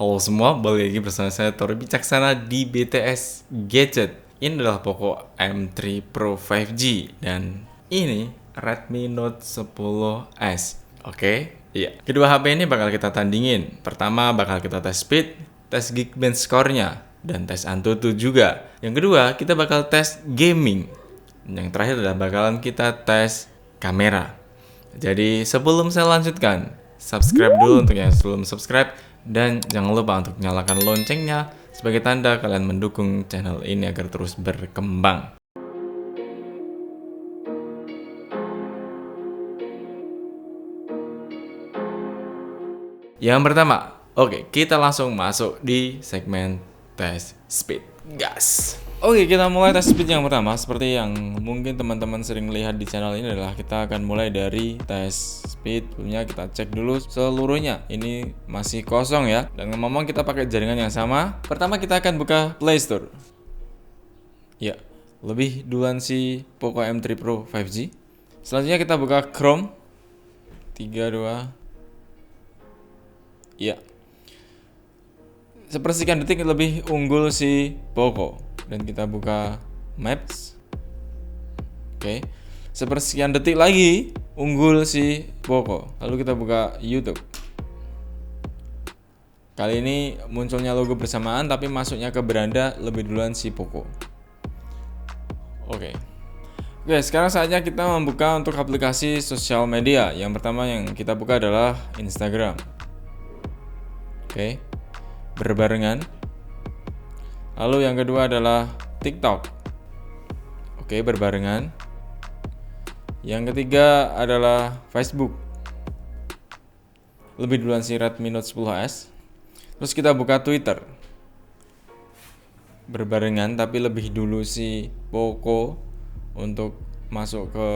Halo semua, balik lagi bersama saya Tori Bijaksana di BTS Gadget. Ini adalah Poco M3 Pro 5G dan ini Redmi Note 10S. Oke, iya. Kedua HP ini bakal kita tandingin. Pertama bakal kita tes speed, tes Geekbench score-nya, dan tes Antutu juga. Yang kedua, kita bakal tes gaming. Yang terakhir adalah bakalan kita tes kamera. Jadi sebelum saya lanjutkan, subscribe dulu untuk yang belum subscribe. Dan jangan lupa untuk nyalakan loncengnya sebagai tanda kalian mendukung channel ini agar terus berkembang. Yang pertama, oke, kita langsung masuk di segmen tes speed. Gas! Oke, kita mulai tes speed yang pertama. Seperti yang mungkin teman-teman sering lihat di channel ini adalah kita akan mulai dari tes speed. Sebelumnya kita cek dulu seluruhnya. Ini masih kosong ya. Dan ngomong kita pakai jaringan yang sama. Pertama kita akan buka Play Store. Ya, lebih duluan si Poco M3 Pro 5G. Selanjutnya kita buka Chrome. 3, 2. Ya. Sepersekian detik lebih unggul si Poco. Dan kita buka Maps. Oke. Sepersekian detik lagi unggul si Poco. Lalu kita buka YouTube. Kali ini munculnya logo bersamaan tapi masuknya ke beranda lebih duluan si Poco. Oke, sekarang saatnya kita membuka untuk aplikasi sosial media. Yang pertama yang kita buka adalah Instagram. Oke. Berbarengan. Lalu yang kedua adalah TikTok. Oke, berbarengan. Yang ketiga adalah Facebook. Lebih duluan si Redmi Note 10S. Terus kita buka Twitter. Berbarengan tapi lebih dulu si Poco untuk masuk ke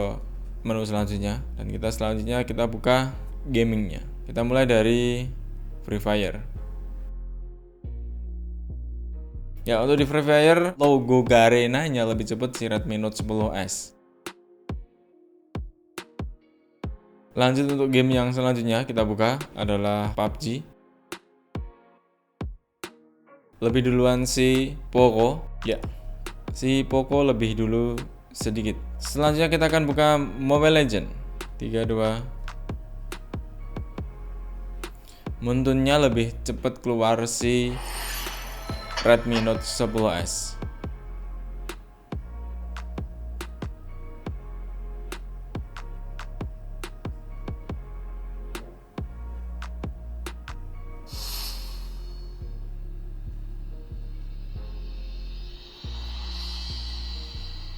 menu selanjutnya. Dan kita selanjutnya kita buka gamingnya. Kita mulai dari Free Fire. Ya, untuk di Free Fire logo Garena-nya lebih cepat si Redmi Note 10S. Lanjut untuk game yang selanjutnya kita buka adalah PUBG. Lebih duluan si Poco. Ya, si Poco lebih dulu sedikit. Selanjutnya kita akan buka Mobile Legends. 3, 2. Muntunnya lebih cepat keluar si Redmi Note 10S.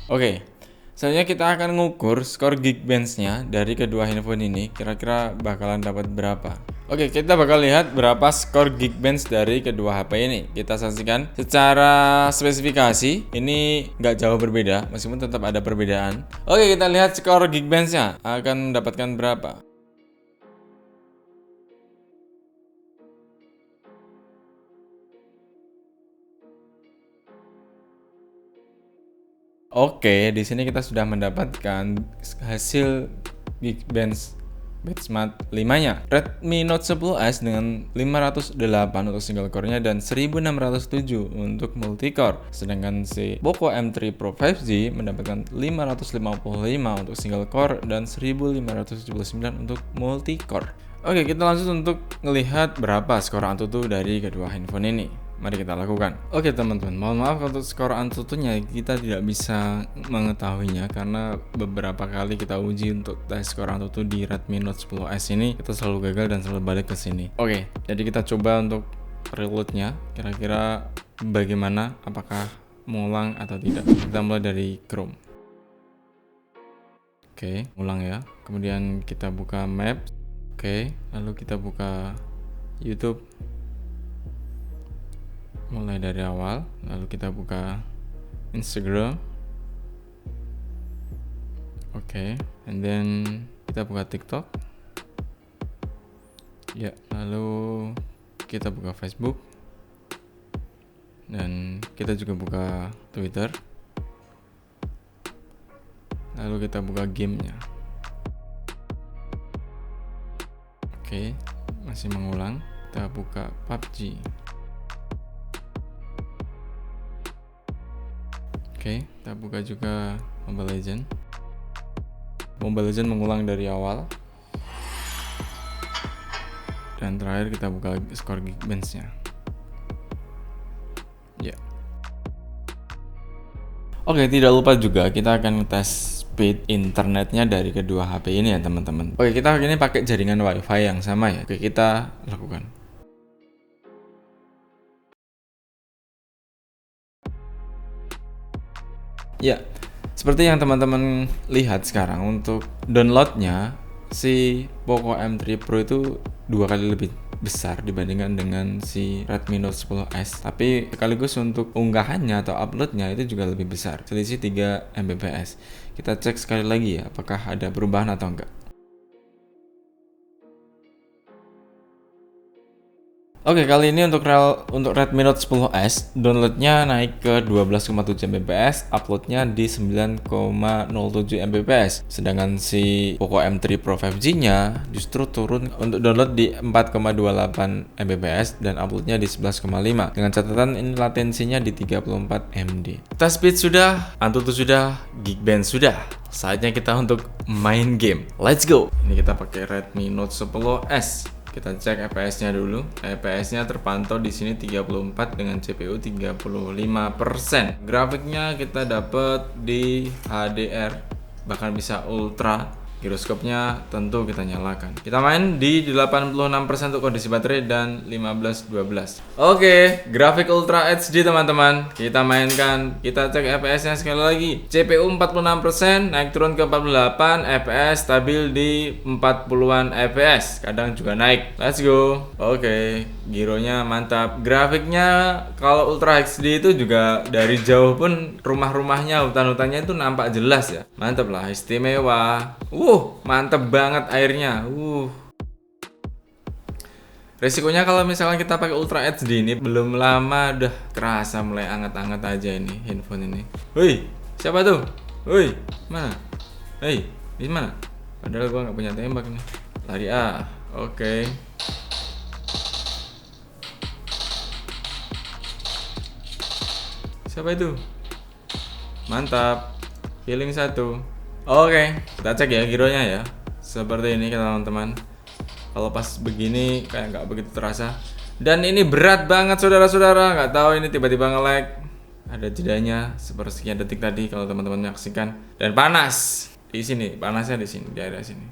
Oke, selanjutnya kita akan ngukur skor Geekbench-nya dari kedua handphone ini. Kira-kira bakalan dapat berapa? Oke, kita bakal lihat berapa skor Geekbench dari kedua HP ini. Kita saksikan secara spesifikasi ini nggak jauh berbeda, meskipun tetap ada perbedaan. Oke, kita lihat skor Geekbench-nya akan mendapatkan berapa. Oke, di sini kita sudah mendapatkan hasil Geekbench benchmark 5-nya. Redmi Note 10S dengan 508 untuk single core-nya dan 1607 untuk multi-core. Sedangkan si Poco M3 Pro 5G mendapatkan 555 untuk single core dan 1579 untuk multi-core. Oke, kita lanjut untuk melihat berapa skor Antutu dari kedua handphone ini. Mari kita lakukan. Oke teman-teman, mohon maaf untuk skor Antutunya kita tidak bisa mengetahuinya karena beberapa kali kita uji untuk tes skor Antutu di Redmi Note 10S ini kita selalu gagal dan selalu balik ke sini. Oke, jadi kita coba untuk reloadnya, kira-kira bagaimana, apakah mengulang atau tidak. Kita mulai dari Chrome. Oke, ulang ya. Kemudian kita buka Maps. Oke, lalu kita buka YouTube. Mulai dari awal, lalu kita buka Instagram. Oke, and then kita buka TikTok. Ya, lalu kita buka Facebook. Dan kita juga buka Twitter. Lalu kita buka gamenya. Oke, masih mengulang. Kita buka PUBG. Oke, kita buka juga Mobile Legend. Mobile Legend mengulang dari awal. Dan terakhir kita buka skor Geekbench-nya. Ya. Oke, tidak lupa juga kita akan tes speed internetnya dari kedua HP ini ya teman-teman. Oke, kita ini pakai jaringan WiFi yang sama ya. Oke, kita lakukan. Ya, seperti yang teman-teman lihat sekarang, untuk downloadnya si Poco M3 Pro itu 2 kali lebih besar dibandingkan dengan si Redmi Note 10s. Tapi sekaligus untuk unggahannya atau uploadnya itu juga lebih besar, selisih 3 Mbps. Kita cek sekali lagi ya, apakah ada perubahan atau enggak. Oke, kali ini untuk Redmi Note 10s downloadnya naik ke 12,7 Mbps, uploadnya di 9,07 Mbps. Sedangkan si Poco M3 Pro 5G nya justru turun untuk download di 4,28 Mbps dan uploadnya di 11,5. Dengan catatan ini latensinya di 34 MD. Tes speed sudah, Antutu sudah, Geekbench sudah. Saatnya kita untuk main game. Let's go. Ini kita pakai Redmi Note 10s. Kita cek FPS-nya dulu. FPS-nya terpantau di sini 34 dengan CPU 35%. Grafiknya kita dapat di HDR, bahkan bisa ultra. Giroskopnya tentu kita nyalakan. Kita main di 86% untuk kondisi baterai dan 15-12. Oke, grafik Ultra HD teman-teman. Kita mainkan, kita cek FPS-nya sekali lagi. CPU 46%, naik turun ke 48, FPS stabil di 40-an FPS. Kadang juga naik. Let's go. Oke, gironya mantap. Grafiknya kalau Ultra HD itu juga dari jauh pun rumah-rumahnya, hutan-hutannya itu nampak jelas ya. Mantap lah, istimewa. Mantep banget airnya. Resikonya kalau misalnya kita pakai Ultra HD ini, belum lama udah kerasa mulai anget-anget aja ini handphone ini. Woi, siapa tuh? Woi, mana? Hei, di mana? Padahal gua nggak punya tembak nih. Lari ah. Oke. Siapa itu? Mantap. Healing 1. Oke, kita cek ya gironya ya. Seperti ini teman-teman. Kalau pas begini kayak nggak begitu terasa. Dan ini berat banget saudara-saudara. Nggak tahu ini tiba-tiba nge-lag. Ada jedanya sepersekian detik tadi kalau teman-teman menyaksikan. Dan panas di sini, panasnya di sini, di area sini.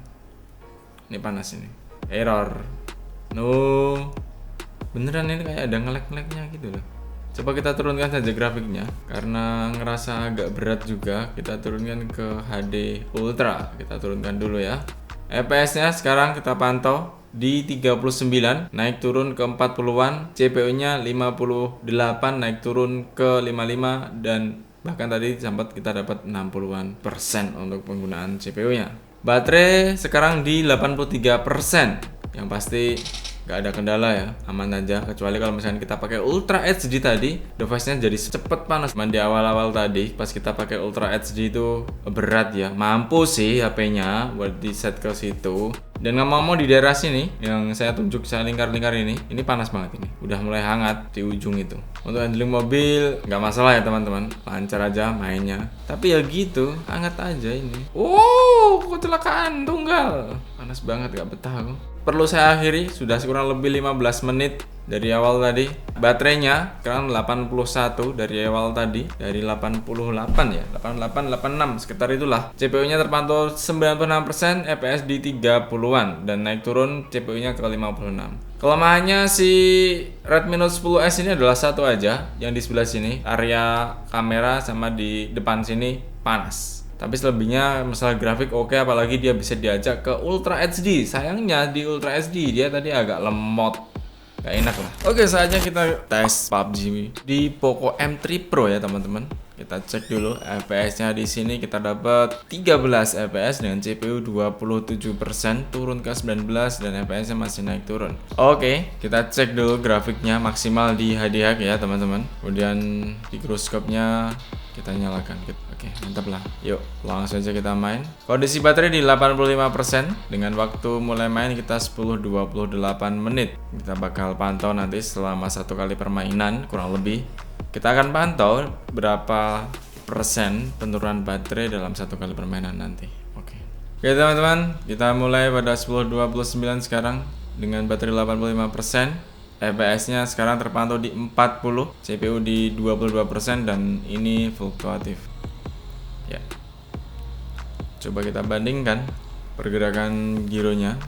Ini panas ini. Error. No. Beneran ini kayak ada nge-lag-lagnya gitu loh. Coba kita turunkan saja grafiknya, karena ngerasa agak berat juga. Kita turunkan ke HD Ultra. Kita turunkan dulu ya. FPS-nya sekarang kita pantau di 39, naik turun ke 40-an. CPU-nya 58, naik turun ke 55, dan bahkan tadi sempat kita dapat 60-an persen untuk penggunaan CPU-nya. Baterai sekarang di 83%. Yang pasti gak ada kendala ya, aman aja. Kecuali kalau misalnya kita pakai Ultra HD tadi, device-nya jadi cepet panas. Cuman di awal-awal tadi pas kita pakai Ultra HD itu berat ya. Mampu sih HP-nya buat di set ke situ. Dan ngomong-ngomong di daerah sini yang saya tunjuk, saya lingkar-lingkar ini panas banget ini. Udah mulai hangat di ujung itu. Untuk handling mobil nggak masalah ya teman-teman, lancar aja mainnya. Tapi ya gitu, hangat aja ini. Kecelakaan tunggal. Panas banget, gak betah aku. Perlu saya akhiri, sudah kurang lebih 15 menit dari awal tadi. Baterainya sekarang 81 dari awal tadi, dari 88 ya, 88, 86 sekitar itulah. CPU-nya terpantau 96%, FPS di 30-an dan naik turun CPU-nya ke 56. Kelemahannya si Redmi Note 10s ini adalah satu aja, yang di sebelah sini area kamera sama di depan sini panas. Tapi selebihnya masalah grafik oke, apalagi dia bisa diajak ke Ultra HD. Sayangnya di Ultra HD dia tadi agak lemot, gak enak lah. Oke, saatnya kita tes PUBG di Poco M3 Pro ya teman-teman. Kita cek dulu FPS-nya di sini kita dapat 13 FPS dengan CPU 27%, turun ke 19 dan FPS-nya masih naik turun. Oke, kita cek dulu grafiknya maksimal di HDR ya teman-teman. Kemudian di giroskopnya kita kita nyalakan. Oke, mantap lah. Yuk, langsung aja kita main. Kondisi baterai di 85%. Dengan waktu mulai main kita 10-28 menit. Kita bakal pantau nanti selama 1 kali permainan kurang lebih. Kita akan pantau berapa persen penurunan baterai dalam 1 kali permainan nanti. Oke, teman-teman, kita mulai pada 10.29 sekarang dengan baterai 85%. FPS-nya sekarang terpantau di 40, CPU di 22% dan ini fluktuatif. Ya. Coba kita bandingkan pergerakan gironya.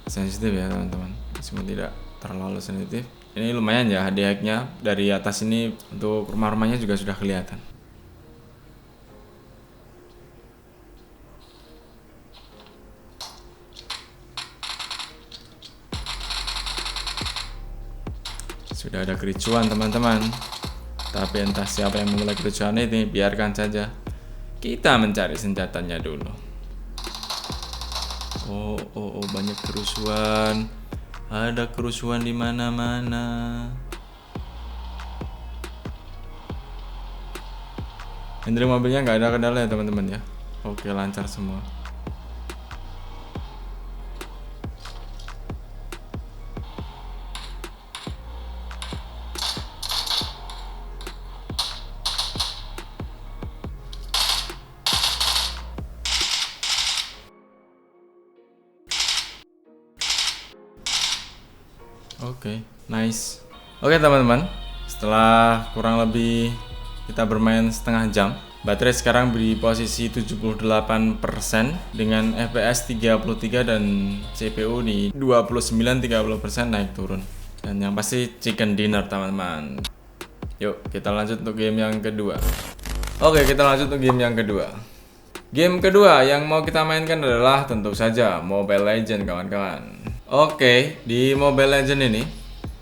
Sensitif ya teman-teman, meskipun tidak terlalu sensitif. Ini lumayan ya, HDX-nya dari atas ini untuk rumah-rumahnya juga sudah kelihatan. Sudah ada kericuan teman-teman, tapi entah siapa yang memulai kericuan ini, biarkan saja. Kita mencari senjatanya dulu. Oh, banyak kerusuhan. Ada kerusuhan di mana-mana. Hendry mobilnya nggak ada kendala ya teman-teman ya. Oke, lancar semua. Oke, nice. Oke teman-teman, setelah kurang lebih kita bermain setengah jam, baterai sekarang di posisi 78% dengan FPS 33 dan CPU di 29-30% naik turun. Dan yang pasti chicken dinner teman-teman. Yuk kita lanjut untuk game yang kedua. Oke, kita lanjut untuk game yang kedua. Game kedua yang mau kita mainkan adalah tentu saja Mobile Legends kawan-kawan. Oke, di Mobile Legends ini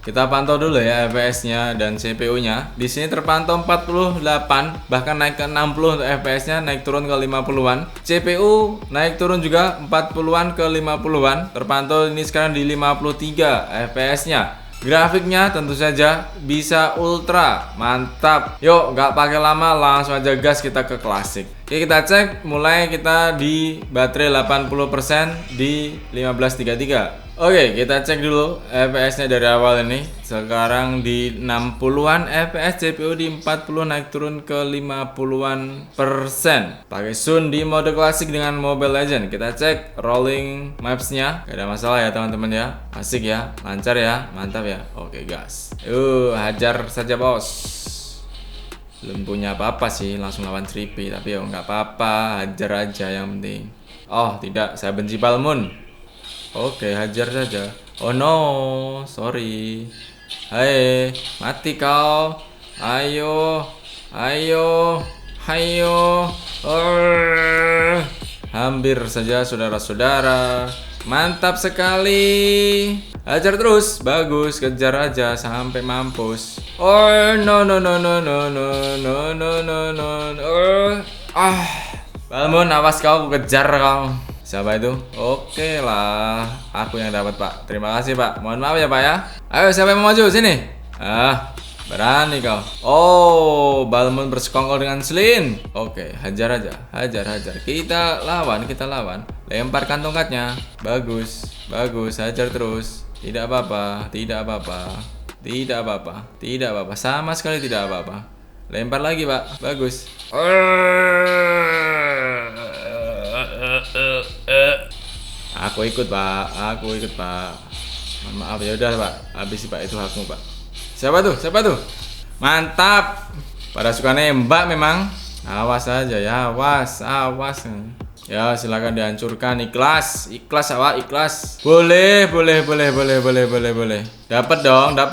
kita pantau dulu ya FPS-nya dan CPU-nya. Di sini terpantau 48, bahkan naik ke 60 untuk FPS-nya, naik turun ke 50-an. CPU naik turun juga 40-an ke 50-an. Terpantau ini sekarang di 53 FPS-nya. Grafiknya tentu saja bisa ultra, mantap. Yuk, nggak pakai lama, langsung aja gas kita ke klasik. Oke, kita cek. Mulai kita di baterai 80% di 1533. Oke, kita cek dulu FPS-nya dari awal ini. Sekarang di 60-an FPS, CPU di 40 naik turun ke 50-an persen. Pakai Sun di mode klasik dengan Mobile Legends. Kita cek rolling maps-nya. Gak ada masalah ya teman-teman ya. Asik ya, lancar ya, mantap ya. Oke, gas. Hajar saja bos. Belum punya apa-apa sih, langsung lawan Trippy. Tapi ya nggak apa-apa, hajar aja yang penting. Oh tidak, saya benci Balmond. Oke, hajar saja. Oh no, sorry. Hai, mati kau. Ayo. Hampir saja saudara-saudara. Mantap sekali. Hajar terus, bagus. Kejar aja sampai mampus. Oh no. Balmond, awas kau, kejar kau. Siapa itu? Oke lah, aku yang dapat pak. Terima kasih pak. Mohon maaf ya pak ya. Ayo siapa yang mau maju sini? Berani kau. Oh, Balmond bersekongkol dengan Slin. Oke, hajar aja, hajar. Kita lawan. Lemparkan tongkatnya. Bagus. Hajar terus. Tidak apa-apa. Sama sekali tidak apa-apa. Lempar lagi pak. Bagus. Aku ikut pak. Mohon maaf ya udah pak. Habis pak, itu hakmu pak. Siapa tuh? Mantap. Pada suka nembak memang. Awas aja ya, awas. Ya silakan dihancurkan. Ikhlas awak, ikhlas. Boleh. Dapat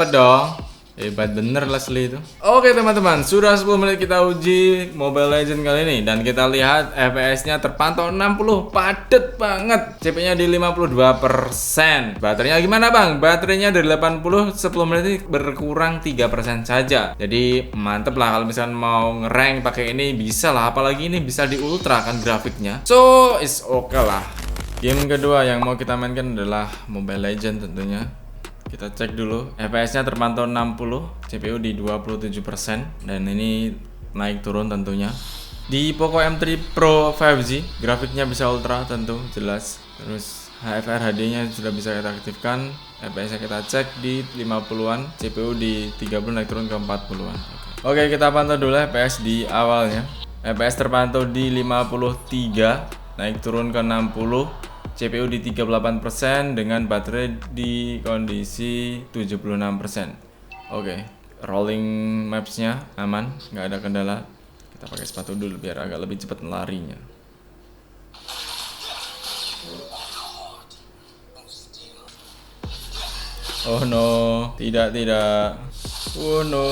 dong. Hebat bener Leslie itu. Oke teman-teman, sudah 10 menit kita uji Mobile Legends kali ini. Dan kita lihat FPS-nya terpantau 60, padet banget. CPU-nya di 52%. Baterainya gimana bang? Baterainya dari 80, 10 menit ini berkurang 3% saja. Jadi mantep lah kalau misalnya mau ngerank pakai ini, bisa lah. Apalagi ini bisa di ultra kan grafiknya. So, it's okay lah. Game kedua yang mau kita mainkan adalah Mobile Legends tentunya. Kita cek dulu, FPS-nya terpantau 60, CPU di 27%, dan ini naik turun tentunya. Di Poco M3 Pro 5G, grafiknya bisa ultra tentu, jelas. Terus HFR HD-nya sudah bisa kita aktifkan, FPS-nya kita cek di 50-an, CPU di 30 naik turun ke 40-an. Oke, kita pantau dulu FPS di awalnya. FPS terpantau di 53, naik turun ke 60. CPU di 38% dengan baterai di kondisi 76%. Oke, rolling mapsnya aman, nggak ada kendala. Kita pakai sepatu dulu biar agak lebih cepat larinya. Oh no, tidak. Oh no.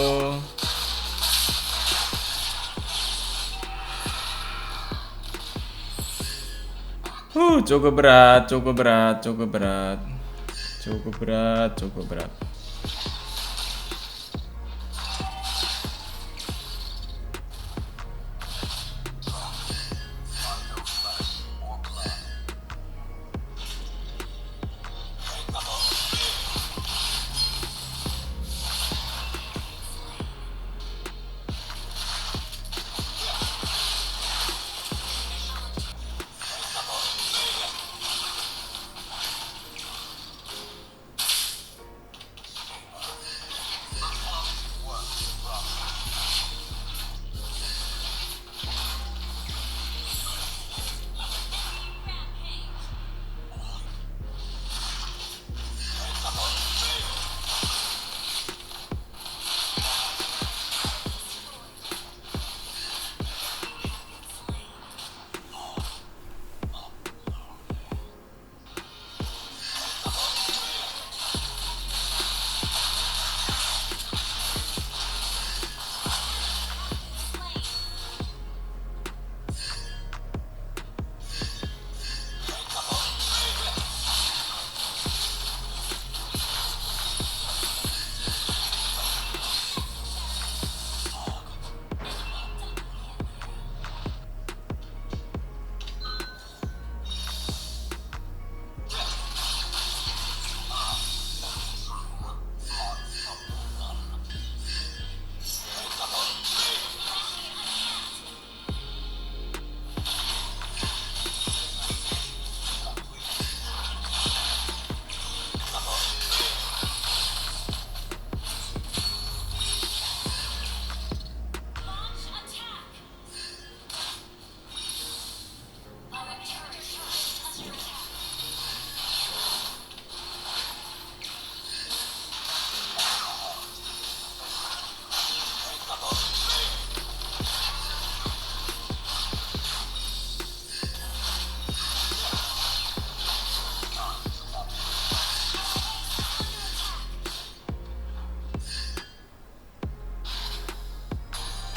Cukup berat.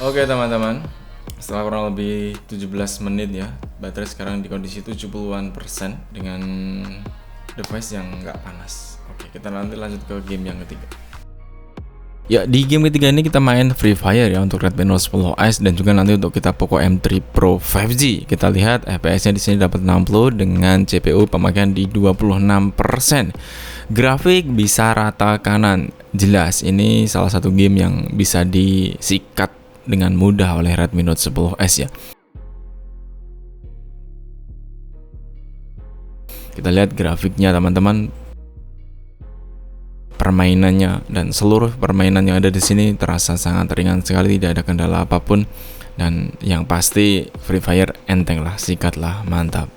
Oke teman-teman, setelah kurang lebih 17 menit ya, baterai sekarang di kondisi 70-an% dengan device yang nggak panas. Oke, kita nanti lanjut ke game yang ketiga. Ya, di game ketiga ini kita main Free Fire ya untuk Redmi Note 10s dan juga nanti untuk kita Poco M3 Pro 5G. Kita lihat FPS-nya di sini dapat 60 dengan CPU pemakaian di 26%. Grafik bisa rata kanan. Jelas ini salah satu game yang bisa disikat dengan mudah oleh Redmi Note 10s ya. Kita lihat grafiknya teman-teman, permainannya dan seluruh permainan yang ada di sini terasa sangat ringan sekali, tidak ada kendala apapun, dan yang pasti Free Fire enteng lah, sikat lah, mantap.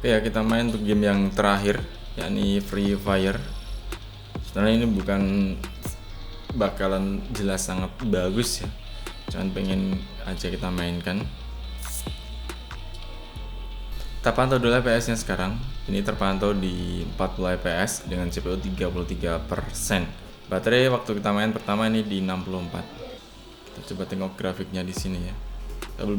Oke ya, kita main untuk game yang terakhir, yakni Free Fire. Sebenarnya ini bukan bakalan jelas sangat bagus ya, cuman pengen aja kita mainkan. Kita pantau dulu FPS-nya sekarang. Ini terpantau di 40 FPS dengan CPU 33%. Baterai waktu kita main pertama ini di 64. Kita coba tengok grafiknya di sini ya. Saya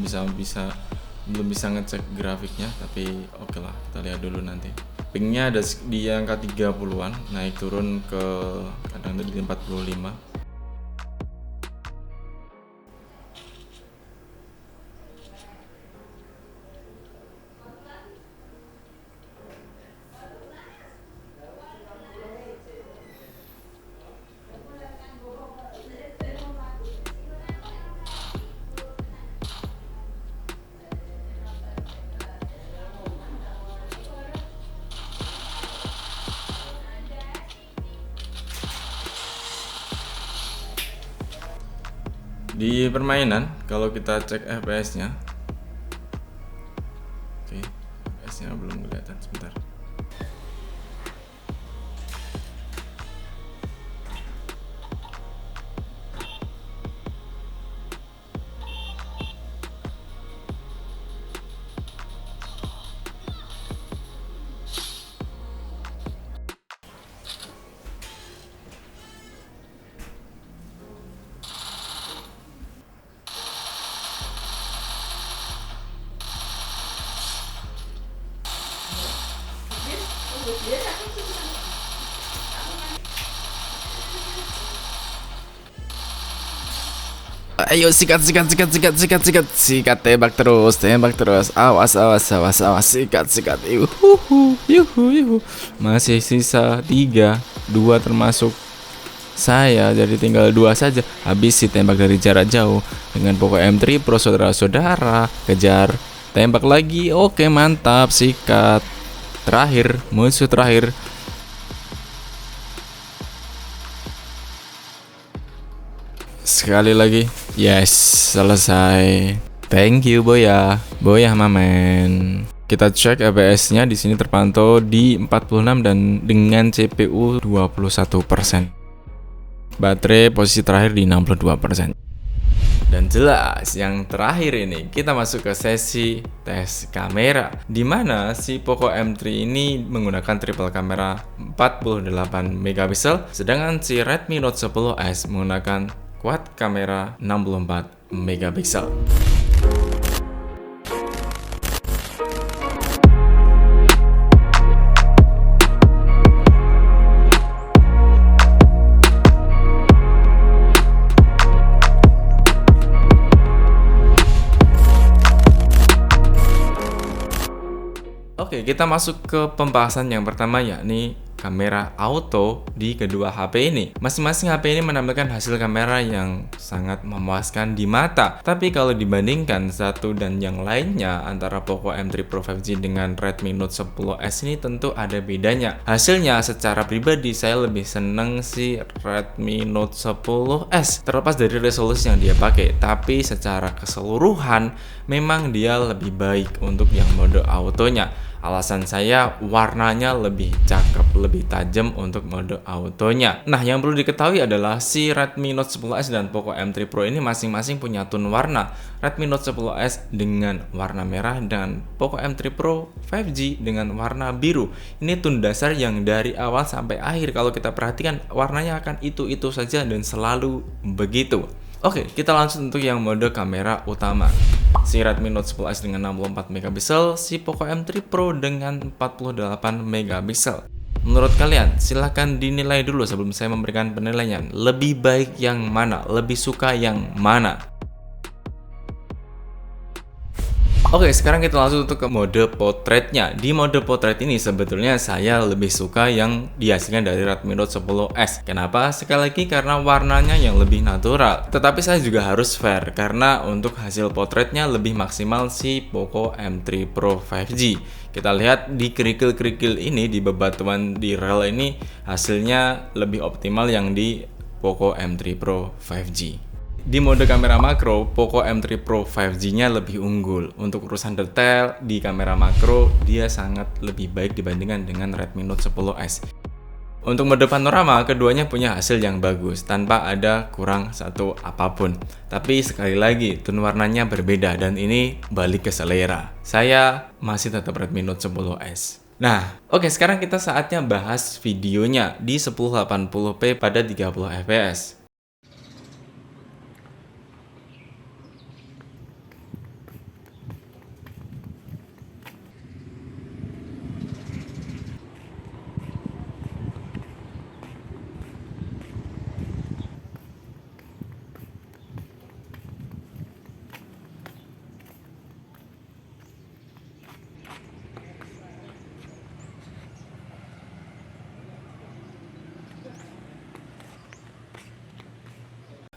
belum bisa ngecek grafiknya, tapi oke lah, kita lihat dulu nanti. Pingnya ada di angka 30-an, naik turun ke kadang di 45. Di permainan, kalau kita cek FPS-nya, oke, FPS-nya belum kelihatan, sebentar. Ayo sikat, tembak terus, awas, sikat, yuhu. Masih sisa 3, 2 termasuk saya, jadi tinggal 2 saja. Habis si tembak dari jarak jauh dengan Poco M3 Pro, saudara-saudara. Kejar, tembak lagi, oke mantap, sikat. Terakhir, musuh terakhir. Sekali lagi, yes, selesai. Thank you Boya mamen. Kita cek FPS-nya di sini terpantau di 46 dan dengan CPU 21%. Baterai posisi terakhir di 62%. Dan jelas yang terakhir ini kita masuk ke sesi tes kamera, di mana si Poco M3 ini menggunakan triple kamera 48 megapiksel, sedangkan si Redmi Note 10S menggunakan quad kamera 64 megapiksel. Oke, kita masuk ke pembahasan yang pertama, yakni kamera auto di kedua HP ini. Masing-masing HP ini menampilkan hasil kamera yang sangat memuaskan di mata. Tapi kalau dibandingkan satu dan yang lainnya antara Poco M3 Pro 5G dengan Redmi Note 10S ini tentu ada bedanya. Hasilnya secara pribadi saya lebih seneng si Redmi Note 10S, terlepas dari resolusi yang dia pakai. Tapi secara keseluruhan memang dia lebih baik untuk yang mode autonya. Alasan saya, warnanya lebih cakep, lebih tajam untuk mode autonya. Nah, yang perlu diketahui adalah si Redmi Note 10S dan Poco M3 Pro ini masing-masing punya tone warna. Redmi Note 10S dengan warna merah dan Poco M3 Pro 5G dengan warna biru. Ini tone dasar yang dari awal sampai akhir kalau kita perhatikan warnanya akan itu-itu saja dan selalu begitu. Oke, kita langsung untuk yang mode kamera utama. Si Redmi Note 10S dengan 64 megapiksel, si Poco M3 Pro dengan 48 megapiksel. Menurut kalian, silahkan dinilai dulu sebelum saya memberikan penilaian. Lebih baik yang mana? Lebih suka yang mana? Oke, sekarang kita langsung untuk ke mode potretnya. Di mode potret ini sebetulnya saya lebih suka yang dihasilkan dari Redmi Note 10S. Kenapa? Sekali lagi karena warnanya yang lebih natural. Tetapi saya juga harus fair karena untuk hasil potretnya lebih maksimal si Poco M3 Pro 5G. Kita lihat di kerikil-kerikil ini, di bebatuan di rel ini, hasilnya lebih optimal yang di Poco M3 Pro 5G. Di mode kamera makro, Poco M3 Pro 5G-nya lebih unggul. Untuk urusan detail di kamera makro, dia sangat lebih baik dibandingkan dengan Redmi Note 10S. Untuk mode panorama, keduanya punya hasil yang bagus, tanpa ada kurang satu apapun. Tapi sekali lagi, tone warnanya berbeda dan ini balik ke selera. Saya masih tetap Redmi Note 10S. Nah, oke, sekarang kita saatnya bahas videonya di 1080p pada 30 fps.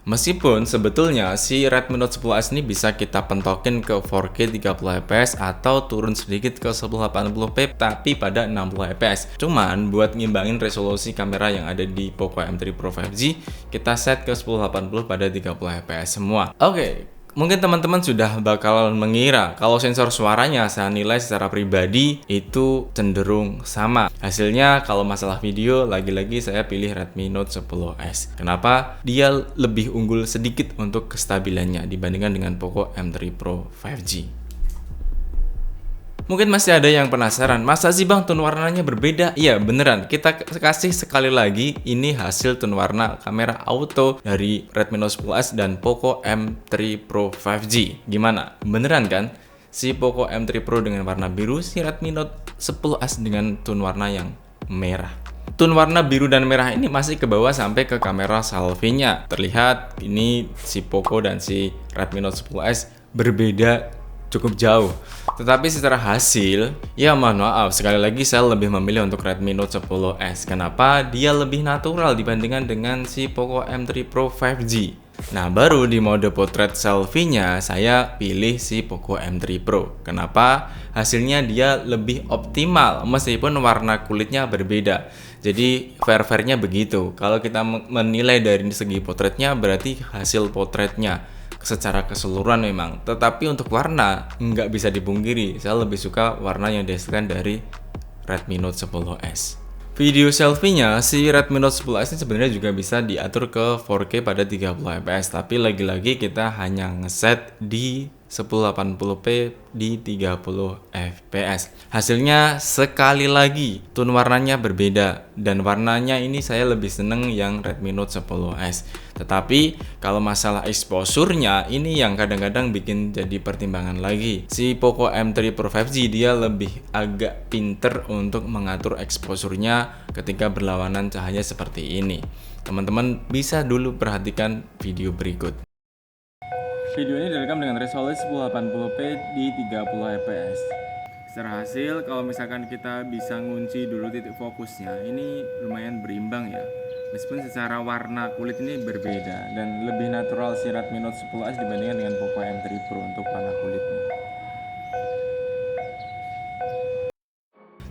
Meskipun sebetulnya si Redmi Note 10S ini bisa kita pentokin ke 4K 30 fps atau turun sedikit ke 1080p tapi pada 60 fps. Cuman buat ngimbangin resolusi kamera yang ada di Poco M3 Pro 5G, kita set ke 1080 pada 30 fps semua. Oke. Mungkin teman-teman sudah bakal mengira kalau sensor suaranya saya nilai secara pribadi itu cenderung sama. Hasilnya kalau masalah video lagi-lagi saya pilih Redmi Note 10S. Kenapa? Dia lebih unggul sedikit untuk kestabilannya dibandingkan dengan Poco M3 Pro 5G. Mungkin masih ada yang penasaran, masa sih bang tone warnanya berbeda? Iya beneran, kita kasih sekali lagi ini hasil tone warna kamera auto dari Redmi Note 10S dan Poco M3 Pro 5G. Gimana? Beneran kan? Si Poco M3 Pro dengan warna biru, si Redmi Note 10S dengan tone warna yang merah. Tone warna biru dan merah ini masih ke bawah sampai ke kamera selfie-nya. Terlihat ini si Poco dan si Redmi Note 10S berbeda cukup jauh. Tetapi secara hasil, ya mohon maaf, sekali lagi saya lebih memilih untuk Redmi Note 10S. Kenapa? Dia lebih natural dibandingkan dengan si Poco M3 Pro 5G. Nah, baru di mode portrait selfie-nya saya pilih si Poco M3 Pro. Kenapa? Hasilnya dia lebih optimal meskipun warna kulitnya berbeda. Jadi fair-fairnya begitu. Kalau kita menilai dari segi potretnya berarti hasil potretnya secara keseluruhan memang, tetapi untuk warna nggak bisa dipungkiri saya lebih suka warna yang dihasilkan dari Redmi Note 10S. Video selfie-nya si Redmi Note 10S ini sebenarnya juga bisa diatur ke 4K pada 30 fps, tapi lagi-lagi kita hanya ngeset di 1080p di 30 fps. Hasilnya sekali lagi tone warnanya berbeda dan warnanya ini saya lebih seneng yang Redmi Note 10S. Tetapi kalau masalah exposure-nya ini yang kadang-kadang bikin jadi pertimbangan lagi. Si Poco M3 Pro 5G dia lebih agak pinter untuk mengatur exposure-nya ketika berlawanan cahaya seperti ini. Teman-teman bisa dulu perhatikan video berikut. Video ini direkam dengan resolusi 1080p di 30 fps. Secara hasil, kalau misalkan kita bisa ngunci dulu titik fokusnya, ini lumayan berimbang ya. Meskipun secara warna kulit ini berbeda dan lebih natural si Redmi Note 10S dibandingkan dengan Poco M3 Pro untuk warna kulitnya.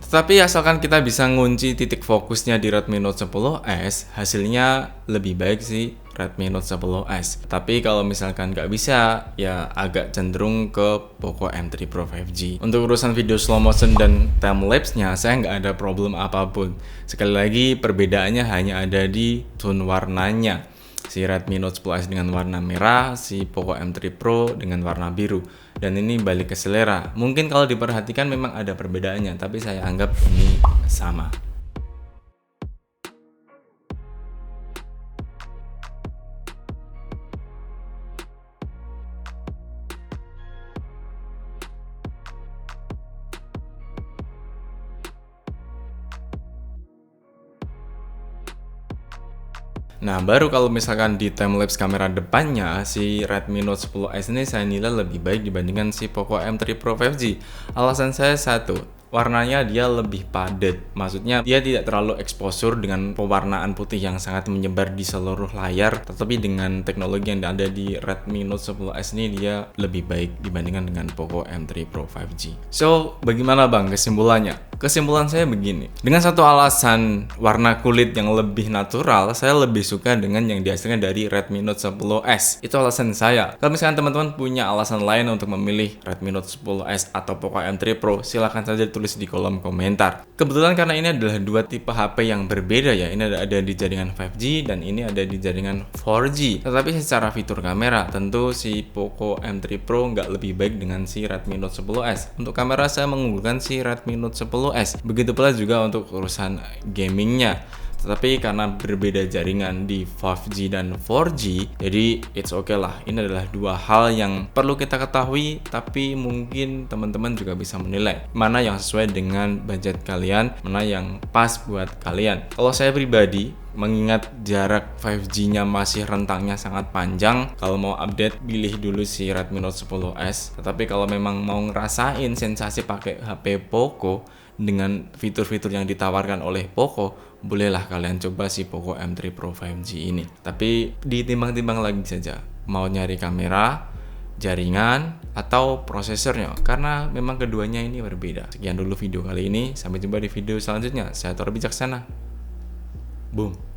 Tetapi asalkan kita bisa ngunci titik fokusnya di Redmi Note 10S, hasilnya lebih baik sih Redmi Note 10S. Tapi kalau misalkan nggak bisa, ya agak cenderung ke Poco M3 Pro 5G. Untuk urusan video slow motion dan timelapse-nya, saya nggak ada problem apapun. Sekali lagi, perbedaannya hanya ada di tone warnanya. Si Redmi Note 10S dengan warna merah, si Poco M3 Pro dengan warna biru. Dan ini balik ke selera. Mungkin kalau diperhatikan memang ada perbedaannya, tapi saya anggap ini sama. Nah, baru kalau misalkan di timelapse kamera depannya, si Redmi Note 10S ini saya nilai lebih baik dibandingkan si Poco M3 Pro 5G. Alasan saya satu, warnanya dia lebih padat. Maksudnya dia tidak terlalu exposure dengan pewarnaan putih yang sangat menyebar di seluruh layar. Tetapi dengan teknologi yang ada di Redmi Note 10S ini dia lebih baik dibandingkan dengan Poco M3 Pro 5G. So, bagaimana bang kesimpulannya? Kesimpulan saya begini, dengan satu alasan warna kulit yang lebih natural, saya lebih suka dengan yang dihasilkan dari Redmi Note 10S. Itu alasan saya. Kalau misalkan teman-teman punya alasan lain untuk memilih Redmi Note 10S atau Poco M3 Pro, silahkan saja tulis di kolom komentar. Kebetulan karena ini adalah dua tipe HP yang berbeda ya, ini ada di jaringan 5G dan ini ada di jaringan 4G. Tetapi secara fitur kamera, tentu si Poco M3 Pro nggak lebih baik dengan si Redmi Note 10S. Untuk kamera saya mengunggulkan si Redmi Note 10S. Begitu pula juga untuk urusan gamingnya. Tetapi karena berbeda jaringan di 5G dan 4G, jadi it's okay lah. Ini adalah dua hal yang perlu kita ketahui, tapi mungkin teman-teman juga bisa menilai mana yang sesuai dengan budget kalian, mana yang pas buat kalian. Kalau saya pribadi, mengingat jarak 5G-nya masih rentangnya sangat panjang, kalau mau update pilih dulu si Redmi Note 10S. Tetapi kalau memang mau ngerasain sensasi pakai HP Poco dengan fitur-fitur yang ditawarkan oleh Poco, bolehlah kalian coba si Poco M3 Pro 5G ini. Tapi ditimbang-timbang lagi saja, mau nyari kamera, jaringan, atau prosesornya, karena memang keduanya ini berbeda. Sekian dulu video kali ini, sampai jumpa di video selanjutnya. Saya Tor Bijaksana. Boom.